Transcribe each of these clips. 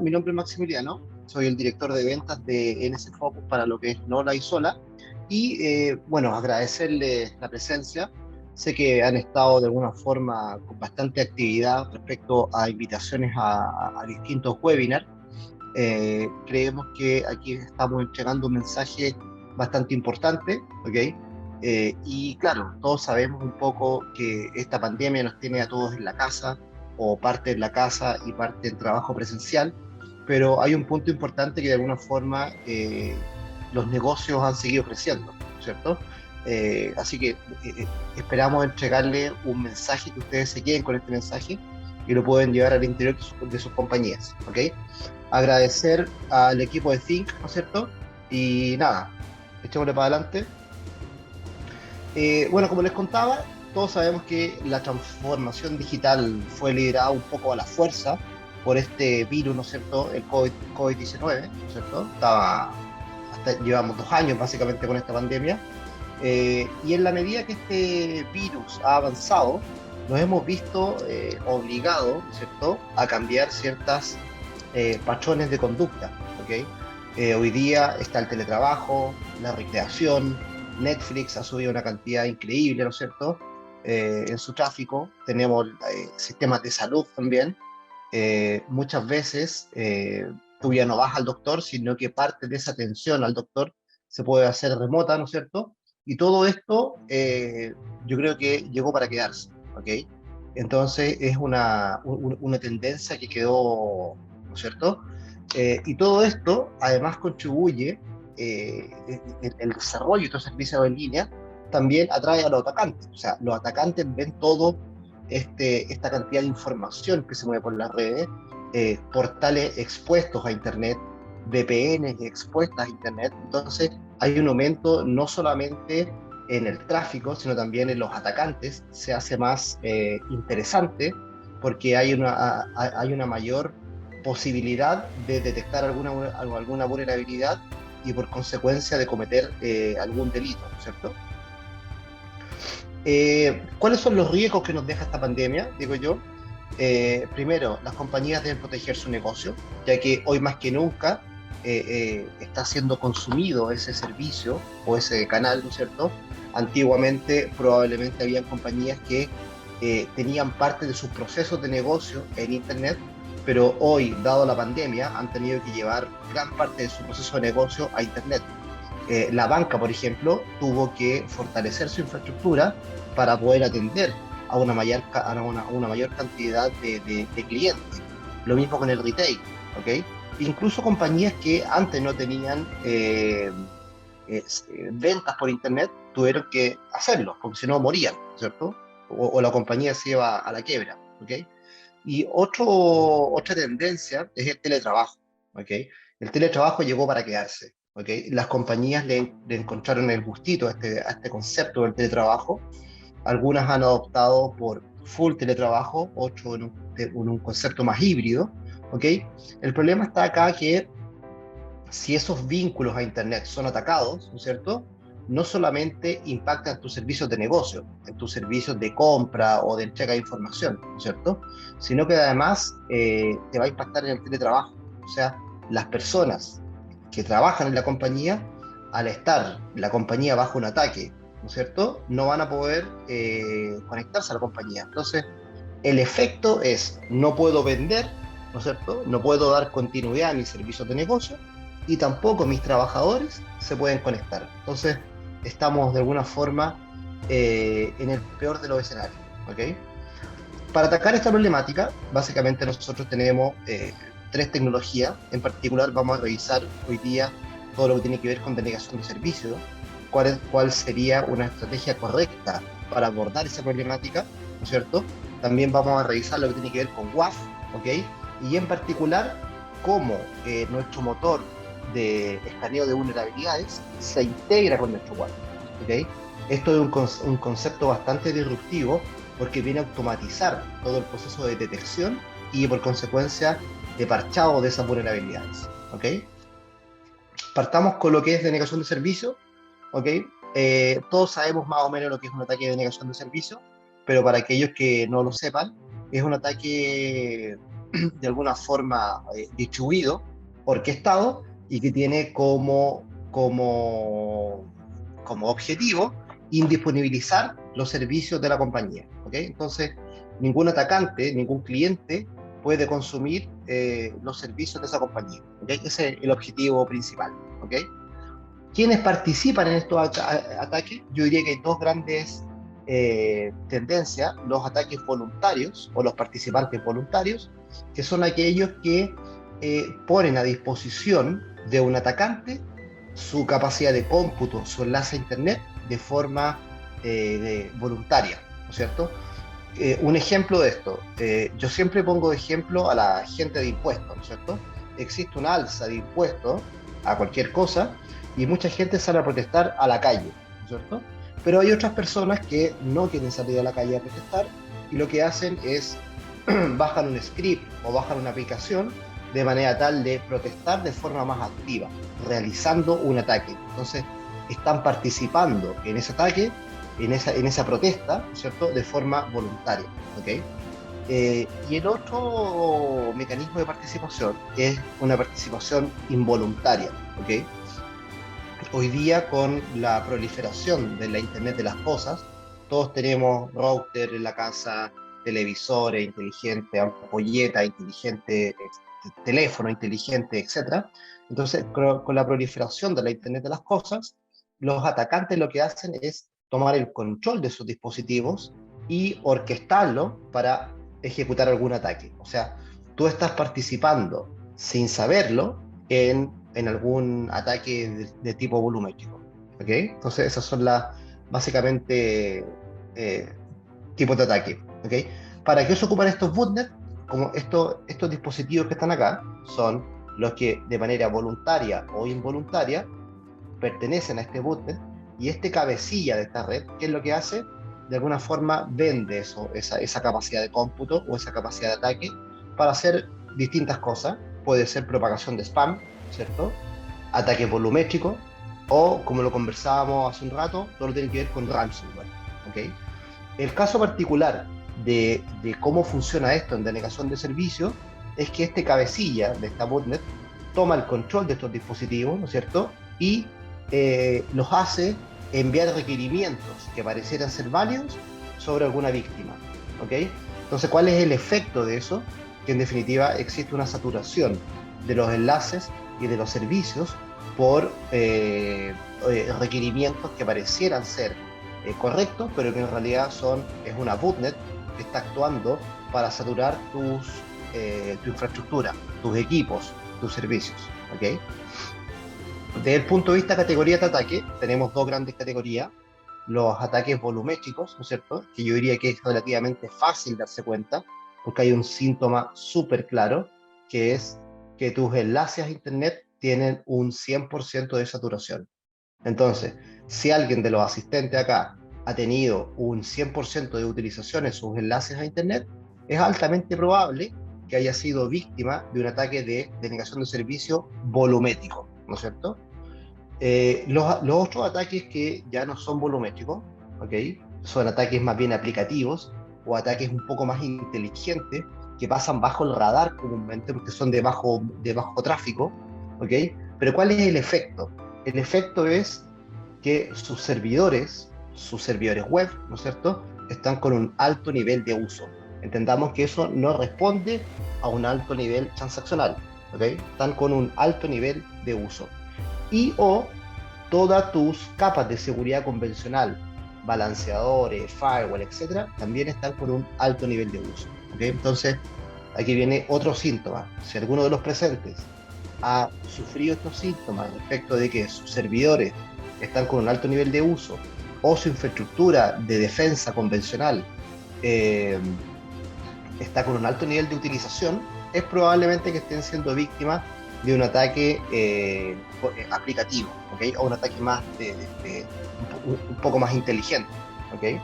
mi nombre es Maximiliano, soy el director de ventas de NS Focus para lo que es Nola y Sola. Y bueno, agradecerles la presencia. Sé que han estado de alguna forma con bastante actividad respecto a invitaciones a distintos webinars. Creemos que aquí estamos entregando un mensaje bastante importante, ¿ok? Y claro, todos sabemos un poco que esta pandemia nos tiene a todos en la casa, o parte en la casa y parte en trabajo presencial, pero hay un punto importante que de alguna forma los negocios han seguido creciendo, ¿cierto? Así que esperamos entregarle un mensaje, que ustedes se queden con este mensaje y lo pueden llevar al interior de sus compañías, ¿ok? Agradecer al equipo de Think, ¿no es cierto? Y nada, echémosle para adelante. Bueno, como les contaba, todos sabemos que la transformación digital fue liderada un poco a la fuerza por este virus, ¿no es cierto? El COVID-19, ¿no es cierto? Llevamos 2 años básicamente con esta pandemia. Y en la medida que este virus ha avanzado, nos hemos visto obligados, ¿no es cierto?, a cambiar ciertas patrones de conducta, ¿ok? Hoy día está el teletrabajo, la recreación. Netflix ha subido una cantidad increíble, ¿no es cierto?, en su tráfico. Tenemos sistemas de salud también. Muchas veces tú ya no vas al doctor, sino que parte de esa atención al doctor se puede hacer remota, ¿no es cierto? Y todo esto yo creo que llegó para quedarse, ¿ok? Entonces es una tendencia que quedó, ¿no es cierto? Y todo esto además contribuye, el desarrollo de estos servicios en línea también atrae a los atacantes. O sea, los atacantes ven todo esta cantidad de información que se mueve por las redes, portales expuestos a Internet, VPN expuestas a Internet. Entonces hay un aumento no solamente en el tráfico, sino también en los atacantes. Se hace más interesante porque hay una mayor posibilidad de detectar alguna vulnerabilidad y por consecuencia de cometer algún delito, ¿cierto? ¿Cuáles son los riesgos que nos deja esta pandemia? Digo yo. Primero, las compañías deben proteger su negocio, ya que hoy más que nunca está siendo consumido ese servicio o ese canal, ¿no es cierto? Antiguamente probablemente habían compañías que tenían parte de sus procesos de negocio en Internet, pero hoy, dado la pandemia, han tenido que llevar gran parte de su proceso de negocio a Internet. La banca, por ejemplo, tuvo que fortalecer su infraestructura para poder atender a una mayor cantidad de clientes. Lo mismo con el retail, ¿ok? Incluso compañías que antes no tenían ventas por Internet tuvieron que hacerlo, porque si no morían, ¿cierto? O la compañía se iba a la quiebra, ¿ok? Y otra tendencia es el teletrabajo, ¿ok? El teletrabajo llegó para quedarse, ¿ok? Las compañías le encontraron el gustito a este concepto del teletrabajo. Algunas han adoptado por full teletrabajo, otros en un concepto más híbrido, ¿ok? El problema está acá que si esos vínculos a Internet son atacados, ¿no es cierto?, no solamente impactan tus servicios de negocio, en tus servicios de compra o de entrega de información, ¿no es cierto?, sino que además te va a impactar en el teletrabajo. O sea, las personas que trabajan en la compañía, al estar la compañía bajo un ataque, ¿no es cierto?, no van a poder conectarse a la compañía. Entonces, el efecto es, no puedo vender, ¿no es cierto? No puedo dar continuidad a mis servicios de negocio y tampoco mis trabajadores se pueden conectar. Entonces, estamos de alguna forma en el peor de los escenarios, ¿ok? Para atacar esta problemática, básicamente nosotros tenemos 3 tecnologías. En particular, vamos a revisar hoy día todo lo que tiene que ver con denegación de servicios, cuál sería una estrategia correcta para abordar esa problemática, ¿no es cierto? También vamos a revisar lo que tiene que ver con WAF, ¿ok? Y en particular, cómo nuestro motor de escaneo de vulnerabilidades se integra con nuestro WAF, ¿ok? Esto es un concepto bastante disruptivo porque viene a automatizar todo el proceso de detección y por consecuencia de parchado de esas vulnerabilidades, ¿ok? Partamos con lo que es denegación de servicio, ¿ok? Todos sabemos más o menos lo que es un ataque de denegación de servicio, pero para aquellos que no lo sepan, es un ataque de alguna forma distribuido, orquestado, y que tiene como objetivo indisponibilizar los servicios de la compañía. ¿Okay? Entonces, ningún atacante, ningún cliente puede consumir los servicios de esa compañía. ¿Okay? Ese es el objetivo principal. ¿Okay? ¿Quiénes participan en estos ataques? Yo diría que hay dos grandes tendencias: los ataques voluntarios o los participantes voluntarios, que son aquellos que ponen a disposición de un atacante su capacidad de cómputo, su enlace a Internet de forma voluntaria, ¿no es cierto? Un ejemplo de esto, yo siempre pongo de ejemplo a la gente de impuestos, ¿no es cierto? Existe una alza de impuestos a cualquier cosa y mucha gente sale a protestar a la calle, ¿no es cierto? Pero hay otras personas que no quieren salir a la calle a protestar y lo que hacen es bajan un script o bajan una aplicación de manera tal de protestar de forma más activa, realizando un ataque. Entonces, están participando en ese ataque, en esa protesta, ¿cierto? De forma voluntaria, ¿ok? Y el otro mecanismo de participación es una participación involuntaria, ¿ok? Hoy día, con la proliferación de la Internet de las cosas, todos tenemos router en la casa, televisores inteligentes, ampolletas inteligentes, teléfono inteligente, etcétera. Entonces, con la proliferación de la Internet de las cosas, los atacantes lo que hacen es tomar el control de sus dispositivos y orquestarlo para ejecutar algún ataque. O sea, tú estás participando sin saberlo en algún ataque tipo volumétrico. ¿Ok? Entonces, esas son las, básicamente, eh, tipos de ataque. ¿Ok? ¿Para qué se ocupan estos botnets? Como estos dispositivos que están acá son los que de manera voluntaria o involuntaria pertenecen a este botnet, y este cabecilla de esta red, ¿qué es lo que hace? De alguna forma vende esa capacidad de cómputo o esa capacidad de ataque para hacer distintas cosas. Puede ser propagación de spam, ¿cierto? Ataque volumétrico, o como lo conversábamos hace un rato, todo lo que tiene que ver con ransomware. ¿Okay? El caso particular de cómo funciona esto en denegación de servicio es que este cabecilla de esta botnet toma el control de estos dispositivos, ¿no es cierto? Y los hace enviar requerimientos que parecieran ser válidos sobre alguna víctima. ¿Ok? Entonces, ¿cuál es el efecto de eso? Que en definitiva existe una saturación de los enlaces y de los servicios por requerimientos que parecieran ser correctos, pero que en realidad es una botnet que está actuando para saturar tu infraestructura, tus equipos, tus servicios. ¿Ok? Desde el punto de vista de categoría de ataque, tenemos dos grandes categorías: los ataques volumétricos, ¿no es cierto? Que yo diría que es relativamente fácil darse cuenta, porque hay un síntoma súper claro, que es que tus enlaces a Internet tienen un 100% de saturación. Entonces, si alguien de los asistentes acá ha tenido un 100% de utilización en sus enlaces a Internet, es altamente probable que haya sido víctima de un ataque de denegación de servicio volumétrico, ¿no es cierto? Los otros ataques que ya no son volumétricos, ¿ok? Son ataques más bien aplicativos o ataques un poco más inteligentes que pasan bajo el radar comúnmente porque son de bajo tráfico, ¿ok? Pero ¿cuál es el efecto? El efecto es que sus servidores web, ¿no es cierto?, están con un alto nivel de uso. Entendamos que eso no responde a un alto nivel transaccional, ¿ok? Están con un alto nivel de uso. Y o todas tus capas de seguridad convencional, balanceadores, firewall, etcétera, también están con un alto nivel de uso. ¿Okay? Entonces, aquí viene otro síntoma. Si alguno de los presentes ha sufrido estos síntomas respecto de que sus servidores están con un alto nivel de uso o su infraestructura de defensa convencional eh, está con un alto nivel de utilización, es probablemente que estén siendo víctimas de un ataque aplicativo, ¿okay? O un ataque más un poco más inteligente. ¿Okay?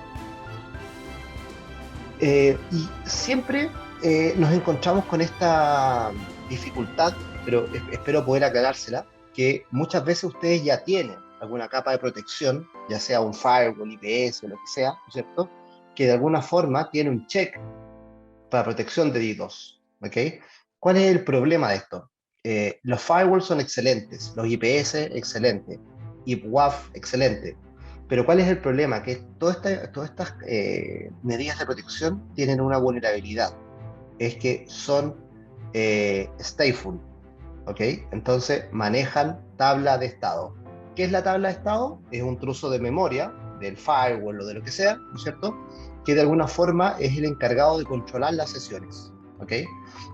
Y siempre nos encontramos con esta dificultad, pero espero poder aclarársela, que muchas veces ustedes ya tienen alguna capa de protección, ya sea un firewall, IPS o lo que sea, ¿no es cierto?, que de alguna forma tiene un check para protección de DDoS. ¿ok? ¿Cuál es el problema de esto? Los firewalls son excelentes, los IPS excelentes, IPWAF excelente, pero ¿cuál es el problema? Que todas estas medidas de protección tienen una vulnerabilidad, es que son stateful, ¿ok? Entonces manejan tabla de estado. ¿Qué es la tabla de estado? Es un trozo de memoria del firewall o de lo que sea, ¿no es cierto? Que de alguna forma es el encargado de controlar las sesiones, ¿ok?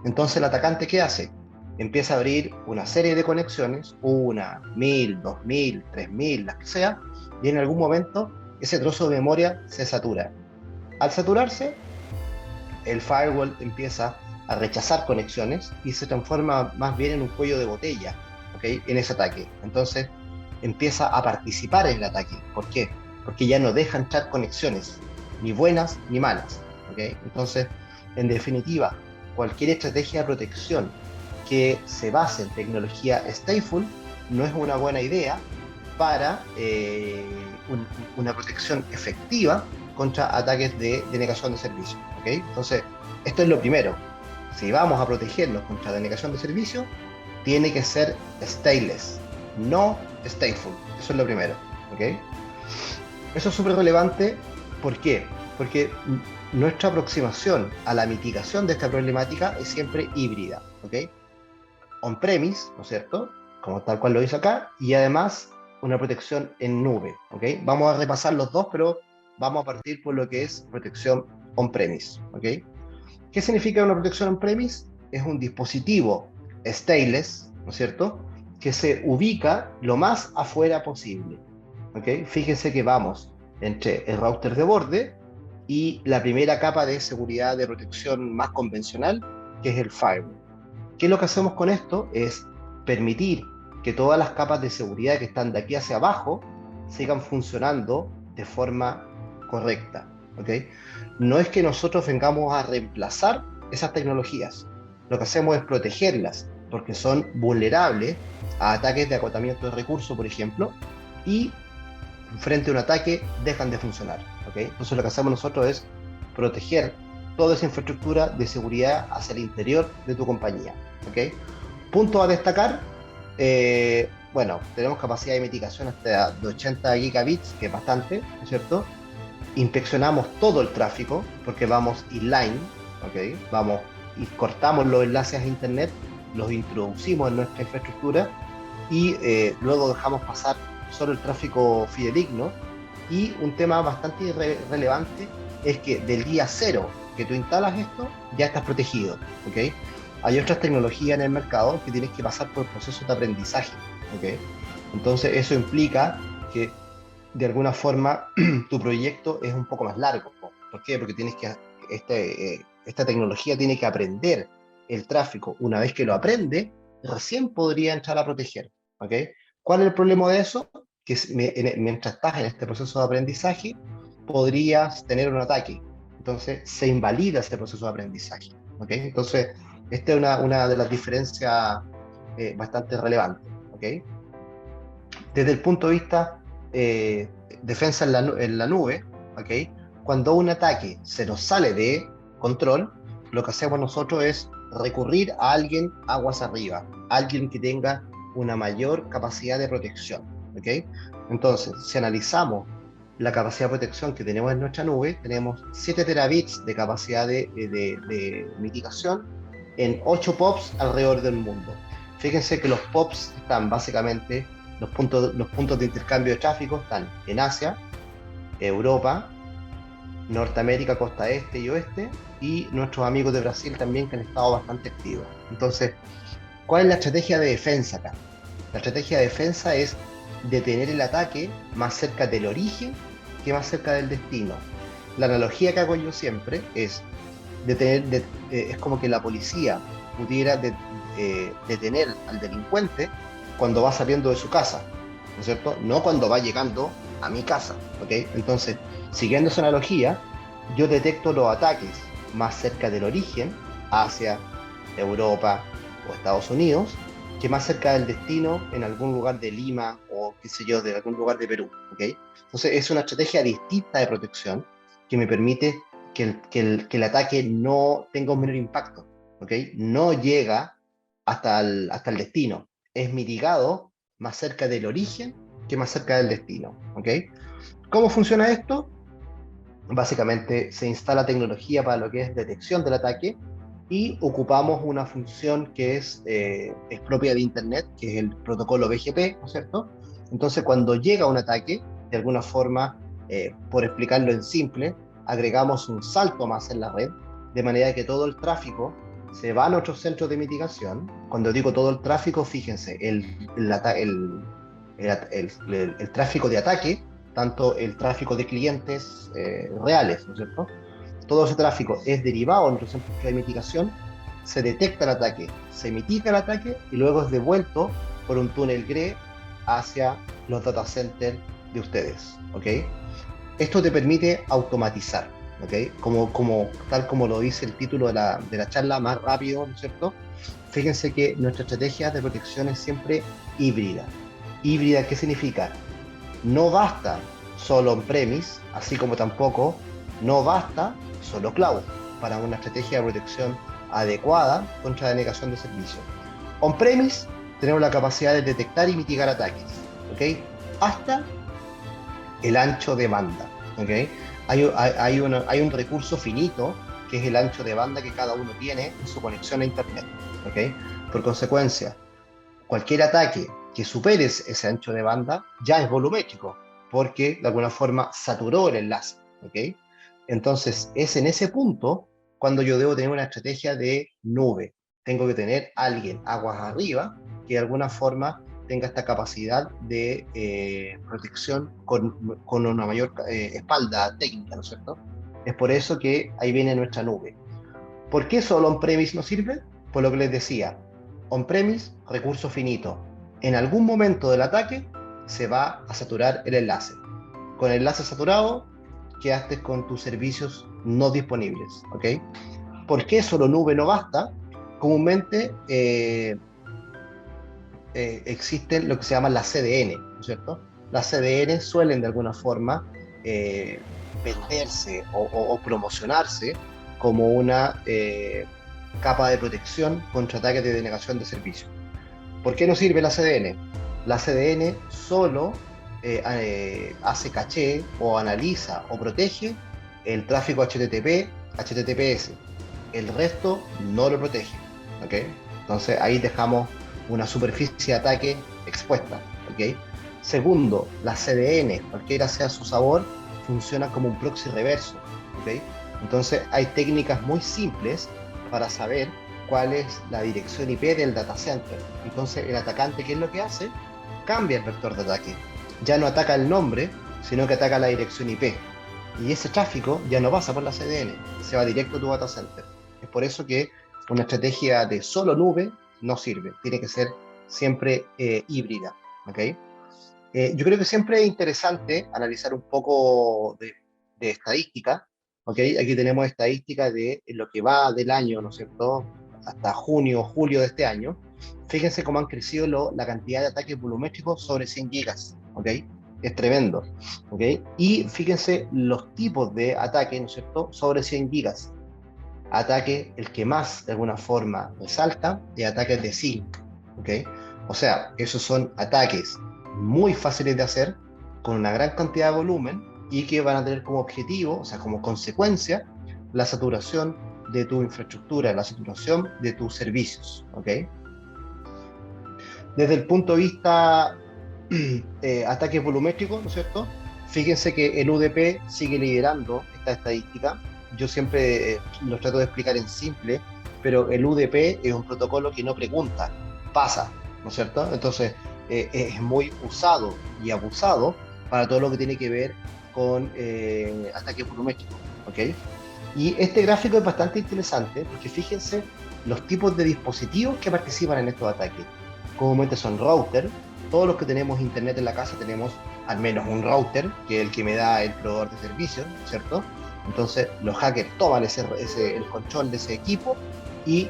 Entonces el atacante, ¿qué hace? Empieza a abrir una serie de conexiones, una, 1000, 2000, 3000, las que sea, y en algún momento ese trozo de memoria se satura. Al saturarse, el firewall empieza a rechazar conexiones y se transforma más bien en un cuello de botella, ¿ok? En ese ataque. Entonces empieza a participar en el ataque. ¿Por qué? Porque ya no deja entrar conexiones, ni buenas ni malas, ¿ok? Entonces, en definitiva, cualquier estrategia de protección que se base en tecnología stateful no es una buena idea para una protección efectiva contra ataques de denegación de servicio. ¿Okay? Entonces, esto es lo primero. Si vamos a protegernos contra denegación de servicio, tiene que ser stateless, no stateful. Eso es lo primero. ¿Okay? Eso es súper relevante. ¿Por qué? Porque nuestra aproximación a la mitigación de esta problemática es siempre híbrida. ¿Okay? On-premise, ¿no es cierto? Como tal cual lo dice acá, y además una protección en nube, ¿ok? Vamos a repasar los dos, pero vamos a partir por lo que es protección on-premise, ¿ok? ¿Qué significa una protección on-premise? Es un dispositivo stateless, ¿no es cierto? Que se ubica lo más afuera posible, ¿ok? Fíjense que vamos entre el router de borde y la primera capa de seguridad de protección más convencional, que es el firewall. ¿Qué es lo que hacemos con esto? Es permitir que todas las capas de seguridad que están de aquí hacia abajo sigan funcionando de forma correcta. ¿Ok? No es que nosotros vengamos a reemplazar esas tecnologías. Lo que hacemos es protegerlas porque son vulnerables a ataques de acotamiento de recursos, por ejemplo, y frente a un ataque dejan de funcionar. ¿Ok? Entonces lo que hacemos nosotros es proteger toda esa infraestructura de seguridad hacia el interior de tu compañía. ¿Ok? Punto a destacar, bueno, tenemos capacidad de mitigación hasta de 80 gigabits, que es bastante, ¿no es cierto? Inspeccionamos todo el tráfico, porque vamos inline, ¿ok? Vamos y cortamos los enlaces a internet, los introducimos en nuestra infraestructura y luego dejamos pasar solo el tráfico fidedigno. Y un tema bastante relevante es que del día cero que tú instalas esto, ya estás protegido, ¿ok? Hay otras tecnologías en el mercado que tienes que pasar por procesos de aprendizaje, ¿ok? Entonces eso implica que de alguna forma tu proyecto es un poco más largo. ¿Por qué? Porque esta tecnología tiene que aprender el tráfico. Una vez que lo aprende, recién podría entrar a proteger, ¿ok? ¿Cuál es el problema de eso? Que mientras estás en este proceso de aprendizaje, podrías tener un ataque. Entonces, se invalida ese proceso de aprendizaje, ¿ok? Entonces, esta es una de las diferencias bastante relevantes, ¿ok? Desde el punto de vista defensa en la nube, ¿ok? Cuando un ataque se nos sale de control, lo que hacemos nosotros es recurrir a alguien aguas arriba, alguien que tenga una mayor capacidad de protección, ¿ok? Entonces, si analizamos la capacidad de protección que tenemos en nuestra nube, tenemos 7 terabits de capacidad de mitigación en 8 POPs alrededor del mundo. Fíjense que los POPs están básicamente los puntos de intercambio de tráfico están en Asia, Europa, Norteamérica, costa este y oeste, y nuestros amigos de Brasil también que han estado bastante activos. Entonces, ¿cuál es la estrategia de defensa acá? La estrategia de defensa es detener el ataque más cerca del origen que más cerca del destino. La analogía que hago yo siempre es es como que la policía pudiera detener al delincuente cuando va saliendo de su casa, ¿no es cierto? No cuando va llegando a mi casa, ¿ok? Entonces, siguiendo esa analogía, yo detecto los ataques más cerca del origen, hacia Europa o Estados Unidos, que más cerca del destino, en algún lugar de Lima o, qué sé yo, de algún lugar de Perú, ¿ok? Entonces, es una estrategia distinta de protección que me permite que el ataque no tenga un menor impacto. ¿ok? No llega hasta el destino. Es mitigado más cerca del origen que más cerca del destino, ¿ok? ¿Cómo funciona esto? Básicamente se instala tecnología para lo que es detección del ataque y ocupamos una función que es propia de Internet, que es el protocolo BGP, ¿no es cierto? Entonces, cuando llega un ataque, de alguna forma, por explicarlo en simple, agregamos un salto más en la red, de manera que todo el tráfico se va a nuestros centros de mitigación. Cuando digo todo el tráfico, fíjense, el tráfico de ataque, tanto el tráfico de clientes reales, ¿no es cierto? Todo ese tráfico es derivado en nuestro centro de mitigación, se detecta el ataque, se mitiga el ataque y luego es devuelto por un túnel GRE hacia los data centers de ustedes, ¿ok? Esto te permite automatizar, ¿ok? Tal como lo dice el título de la charla, más rápido, ¿no es cierto? Fíjense que nuestra estrategia de protección es siempre híbrida. ¿Híbrida qué significa? No basta solo on-premise, así como tampoco no basta solo cloud para una estrategia de protección adecuada contra la denegación de servicio. On-premise tenemos la capacidad de detectar y mitigar ataques, ¿ok? Hasta el ancho de banda, ¿ok? Hay un recurso finito que es el ancho de banda que cada uno tiene en su conexión a Internet, ¿ok? Por consecuencia, cualquier ataque que supere ese ancho de banda ya es volumétrico, porque de alguna forma saturó el enlace, ¿ok? Entonces, es en ese punto cuando yo debo tener una estrategia de nube. Tengo que tener alguien aguas arriba que de alguna forma tenga esta capacidad de protección con una mayor espalda técnica, ¿no es cierto? Es por eso que ahí viene nuestra nube. ¿Por qué solo on-premise no sirve? Por lo que les decía, on-premise, recurso finito. En algún momento del ataque se va a saturar el enlace. Con el enlace saturado, quedaste con tus servicios no disponibles, ¿ok? ¿Por qué solo nube no basta? Comúnmente existen lo que se llama las CDN, ¿no es cierto? Las CDN suelen de alguna forma eh, venderse o promocionarse como una capa de protección contra ataques de denegación de servicio. ¿Por qué no sirve la CDN? La CDN solo hace caché o analiza o protege el tráfico HTTP, HTTPS. El resto no lo protege, ¿ok? Entonces ahí dejamos una superficie de ataque expuesta, ¿ok? Segundo, la CDN, cualquiera sea su sabor, funciona como un proxy reverso, ¿ok? Entonces hay técnicas muy simples para saber cuál es la dirección IP del data center. Entonces el atacante, ¿qué es lo que hace? Cambia el vector de ataque. Ya no ataca el nombre, sino que ataca la dirección IP. Y ese tráfico ya no pasa por la CDN, se va directo a tu data center. Es por eso que una estrategia de solo nube no sirve, tiene que ser siempre híbrida, ¿ok? Yo creo que siempre es interesante analizar un poco de estadística, ¿ok? Aquí tenemos estadística de lo que va del año, ¿no es cierto? Hasta junio, julio de este año. Fíjense cómo han crecido la cantidad de ataques volumétricos sobre 100 gigas, ¿ok? Es tremendo, ¿ok? Y fíjense los tipos de ataques, ¿no es cierto? Sobre 100 gigas. Ataque, el que más de alguna forma resalta, de ataques de SIM, ¿ok? O sea, esos son ataques muy fáciles de hacer, con una gran cantidad de volumen y que van a tener como objetivo, o sea, como consecuencia, la saturación de tu infraestructura, la saturación de tus servicios, ¿ok? Desde el punto de vista ataques volumétricos, ¿no es cierto? Fíjense que el UDP sigue liderando esta estadística. Yo siempre lo trato de explicar en simple, pero el UDP es un protocolo que no pregunta, pasa, ¿no es cierto? Entonces, es muy usado y abusado para todo lo que tiene que ver con ataques volumétricos, ¿ok? Y este gráfico es bastante interesante porque fíjense los tipos de dispositivos que participan en estos ataques. Comúnmente son router. Todos los que tenemos internet en la casa tenemos al menos un router, que es el que me da el proveedor de servicios, ¿cierto? Entonces los hackers toman el control de ese equipo y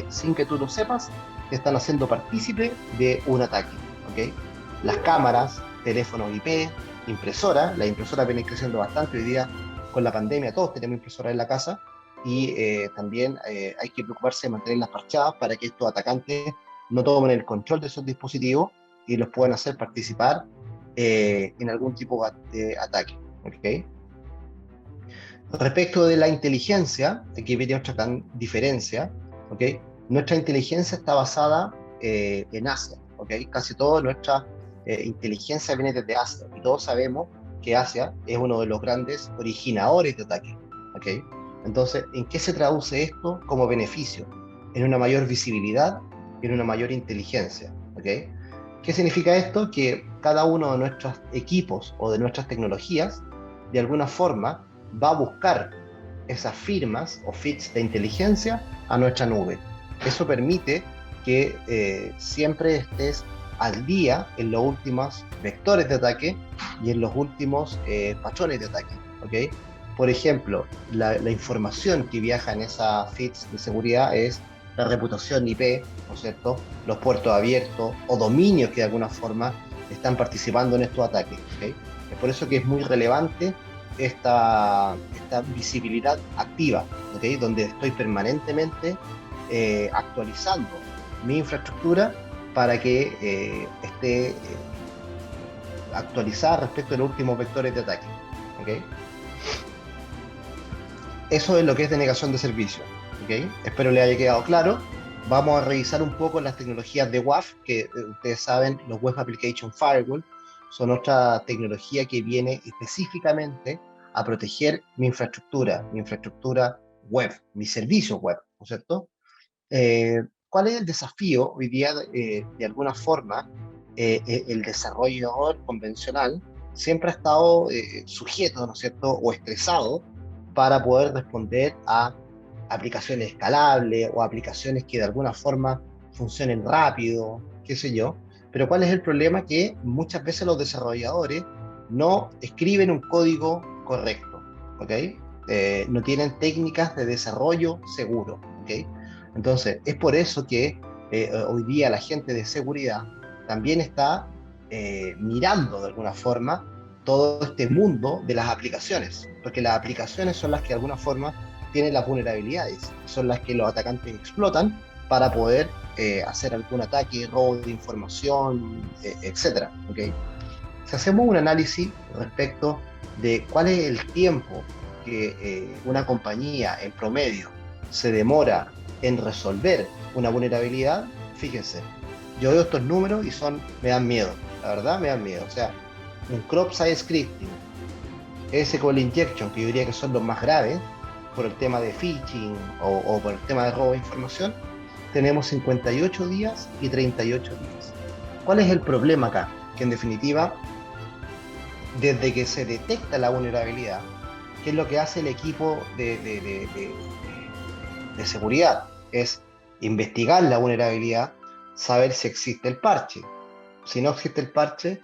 sin que tú lo sepas, te están haciendo partícipe de un ataque, ¿ok? Las cámaras, teléfonos IP, impresoras, las impresoras vienen creciendo bastante hoy día con la pandemia, todos tenemos impresoras en la casa, y también hay que preocuparse de mantenerlas parchadas para que estos atacantes no tomen el control de esos dispositivos y los puedan hacer participar en algún tipo de ataque. ¿Okay? Respecto de la inteligencia, aquí viene otra gran diferencia. ¿Okay? Nuestra inteligencia está basada en Asia. ¿Okay? Casi toda nuestra inteligencia viene desde Asia y todos sabemos que Asia es uno de los grandes originadores de ataques. ¿Okay? Entonces, ¿en qué se traduce esto como beneficio? En una mayor visibilidad y en una mayor inteligencia. ¿Okay? ¿Qué significa esto? Que cada uno de nuestros equipos o de nuestras tecnologías, de alguna forma, va a buscar esas firmas o feeds de inteligencia a nuestra nube. Eso permite que siempre estés al día en los últimos vectores de ataque y en los últimos patrones de ataque. ¿Okay? Por ejemplo, la información que viaja en esas feeds de seguridad es la reputación IP, ¿no es cierto? Los puertos abiertos o dominios que de alguna forma están participando en estos ataques. ¿Okay? Es por eso que es muy relevante esta visibilidad activa, ¿okay? Donde estoy permanentemente actualizando mi infraestructura para que esté actualizada respecto a los últimos vectores de ataque. ¿Okay? Eso es lo que es denegación de servicio. ¿Okay? Espero le haya quedado claro. Vamos a revisar un poco las tecnologías de WAF, que ustedes saben, los Web Application Firewall son otra tecnología que viene específicamente a proteger mi infraestructura web, mi servicio web, ¿no es cierto? ¿Cuál es el desafío hoy día? De alguna forma, el desarrollador convencional siempre ha estado sujeto, ¿no es cierto?, o estresado para poder responder a aplicaciones escalables o aplicaciones que de alguna forma funcionen rápido, qué sé yo. Pero ¿cuál es el problema? Que muchas veces los desarrolladores no escriben un código correcto, ¿ok? No tienen técnicas de desarrollo seguro, ¿ok? Entonces, es por eso que hoy día la gente de seguridad también está mirando de alguna forma todo este mundo de las aplicaciones, porque las aplicaciones son las que de alguna forma tienen las vulnerabilidades, son las que los atacantes explotan para poder hacer algún ataque, robo de información, etcétera. ¿Okay? Si hacemos un análisis respecto de cuál es el tiempo que una compañía en promedio se demora en resolver una vulnerabilidad, fíjense, yo veo estos números y me dan miedo, la verdad me dan miedo. O sea, un cross-site scripting, SQL injection, que yo diría que son los más graves, por el tema de phishing o por el tema de robo de información, tenemos 58 días y 38 días. ¿Cuál es el problema acá? Que en definitiva, desde que se detecta la vulnerabilidad, ¿qué es lo que hace el equipo de seguridad? Es investigar la vulnerabilidad, saber si existe el parche. Si no existe el parche,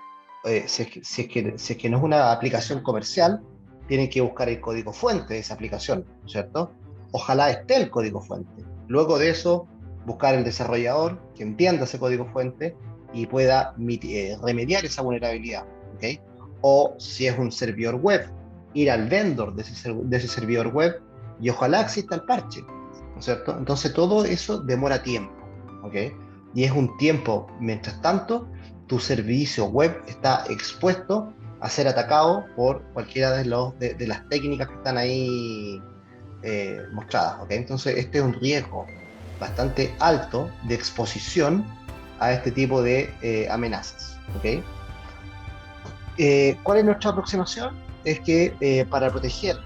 si es que no es una aplicación comercial, tienen que buscar el código fuente de esa aplicación, ¿cierto? Ojalá esté el código fuente. Luego de eso, buscar el desarrollador que entienda ese código fuente y pueda remediar esa vulnerabilidad, ¿okay? O si es un servidor web, ir al vendor de ese servidor web y ojalá exista el parche, ¿no es cierto? Entonces todo eso demora tiempo, ¿ok? Y es un tiempo, mientras tanto, tu servicio web está expuesto a ser atacado por cualquiera de las técnicas que están ahí mostradas, ¿ok? Entonces este es un riesgo bastante alto de exposición a este tipo de amenazas, ¿ok? ¿Cuál es nuestra aproximación? Es que para proteger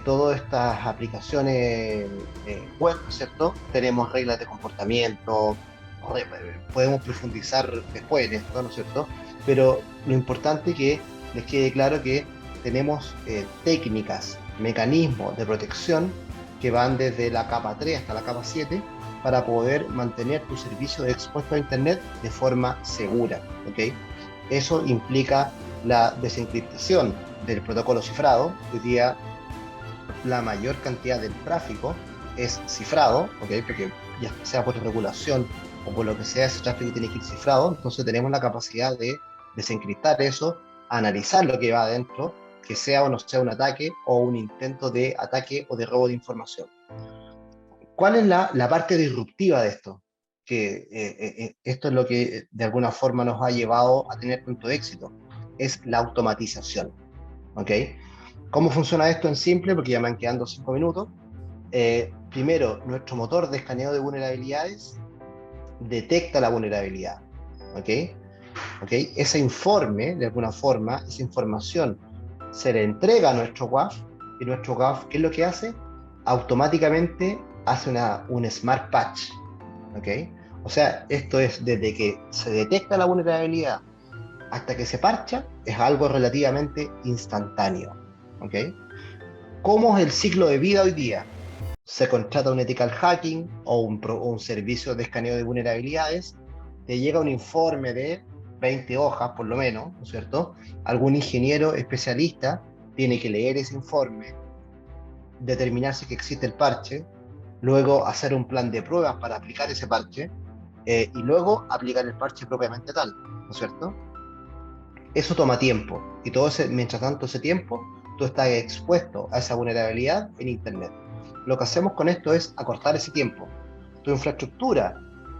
todas estas aplicaciones web, ¿no es cierto? Tenemos reglas de comportamiento, podemos profundizar después en esto, ¿no es cierto? Pero lo importante es que les quede claro que tenemos técnicas, mecanismos de protección que van desde la capa 3 hasta la capa 7 para poder mantener tu servicio expuesto a Internet de forma segura, ¿ok? Eso implica la desencriptación del protocolo cifrado. Hoy día la mayor cantidad del tráfico es cifrado, ¿okay? Porque ya sea por regulación o por lo que sea, ese tráfico tiene que ir cifrado. Entonces tenemos la capacidad de desencriptar eso, analizar lo que va adentro que sea o no sea un ataque o un intento de ataque o de robo de información. ¿Cuál es la parte disruptiva de esto? Que esto es lo que de alguna forma nos ha llevado a tener tanto éxito, es la automatización. ¿Ok? ¿Cómo funciona esto en simple? Porque ya me han quedado 5 minutos. Primero, nuestro motor de escaneo de vulnerabilidades detecta la vulnerabilidad. ¿Ok? ¿Ok? Ese informe, de alguna forma, esa información se le entrega a nuestro WAF y nuestro WAF, ¿qué es lo que hace? Automáticamente hace un smart patch. ¿Ok? O sea, esto es desde que se detecta la vulnerabilidad hasta que se parcha, es algo relativamente instantáneo. ¿Ok? ¿Cómo es el ciclo de vida hoy día? Se contrata un ethical hacking o un servicio de escaneo de vulnerabilidades, te llega un informe de 20 hojas por lo menos, ¿no es cierto? Algún ingeniero especialista tiene que leer ese informe, determinar si que existe el parche, luego hacer un plan de pruebas para aplicar ese parche y luego aplicar el parche propiamente tal, ¿no es cierto? Eso toma tiempo y mientras tanto ese tiempo tú estás expuesto a esa vulnerabilidad en Internet. Lo que hacemos con esto es acortar ese tiempo. Tu infraestructura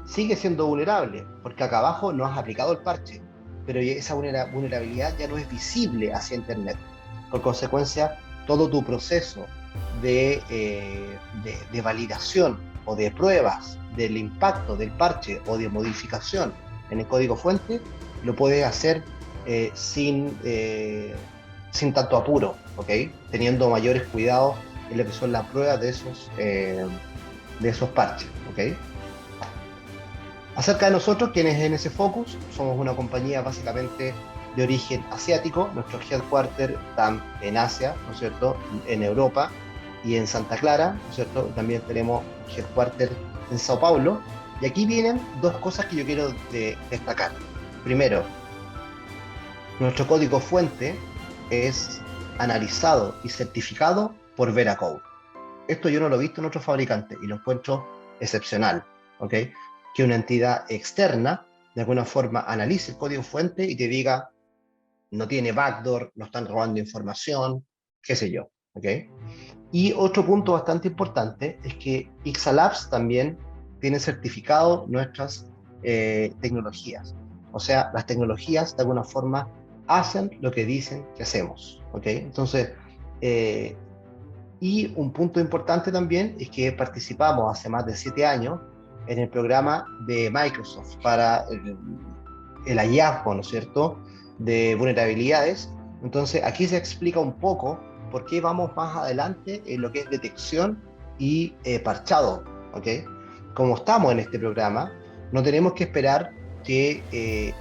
sigue siendo vulnerable porque acá abajo no has aplicado el parche, pero esa vulnerabilidad ya no es visible hacia Internet. Por consecuencia, todo tu proceso de validación o de pruebas del impacto del parche o de modificación en el código fuente lo puedes hacer eh, sin, eh, sin tanto apuro, ¿ok? Teniendo mayores cuidados en lo que son las pruebas de esos parches, ¿ok? Acerca de nosotros, quienes es NS Focus, somos una compañía básicamente de origen asiático, nuestro headquarter está en Asia, ¿no es cierto?, en Europa y en Santa Clara, ¿no es cierto?, también tenemos headquarter en Sao Paulo, y aquí vienen dos cosas que yo quiero destacar. Primero, nuestro código fuente es analizado y certificado por Veracode. Esto yo no lo he visto en otros fabricantes y lo encuentro excepcional, ¿ok? Que una entidad externa de alguna forma analice el código fuente y te diga, no tiene backdoor, no están robando información, qué sé yo, ¿ok? Y otro punto bastante importante es que Ixalabs también tiene certificado nuestras tecnologías. O sea, las tecnologías de alguna forma hacen lo que dicen que hacemos, ¿ok? Entonces, eh, y un punto importante también es que participamos hace más de 7 años en el programa de Microsoft para el hallazgo, ¿no es cierto?, de vulnerabilidades. Entonces, aquí se explica un poco por qué vamos más adelante en lo que es detección y parchado, ¿ok? Como estamos en este programa, no tenemos que esperar que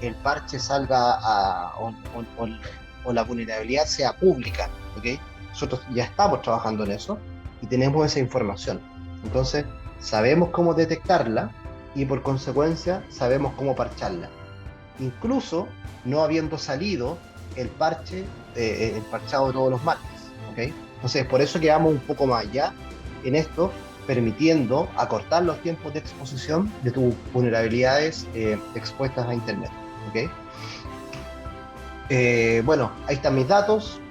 el parche salga o la vulnerabilidad sea pública, ¿ok? Nosotros ya estamos trabajando en eso y tenemos esa información. Entonces, sabemos cómo detectarla y por consecuencia sabemos cómo parcharla. Incluso no habiendo salido el parchado de todos los martes. ¿Ok? Entonces, por eso quedamos un poco más allá en esto, permitiendo acortar los tiempos de exposición de tus vulnerabilidades expuestas a Internet. ¿Ok? Bueno, ahí están mis datos,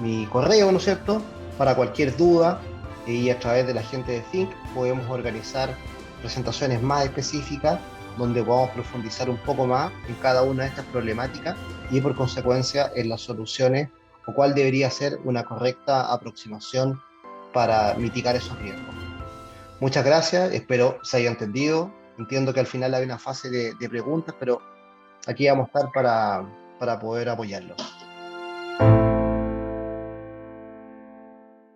mi correo, ¿no es cierto? Para cualquier duda y a través de la gente de Think podemos organizar presentaciones más específicas donde podamos profundizar un poco más en cada una de estas problemáticas y por consecuencia en las soluciones o cuál debería ser una correcta aproximación para mitigar esos riesgos. Muchas gracias, espero se haya entendido. Entiendo que al final hay una fase de preguntas, pero aquí vamos a estar para poder apoyarlos.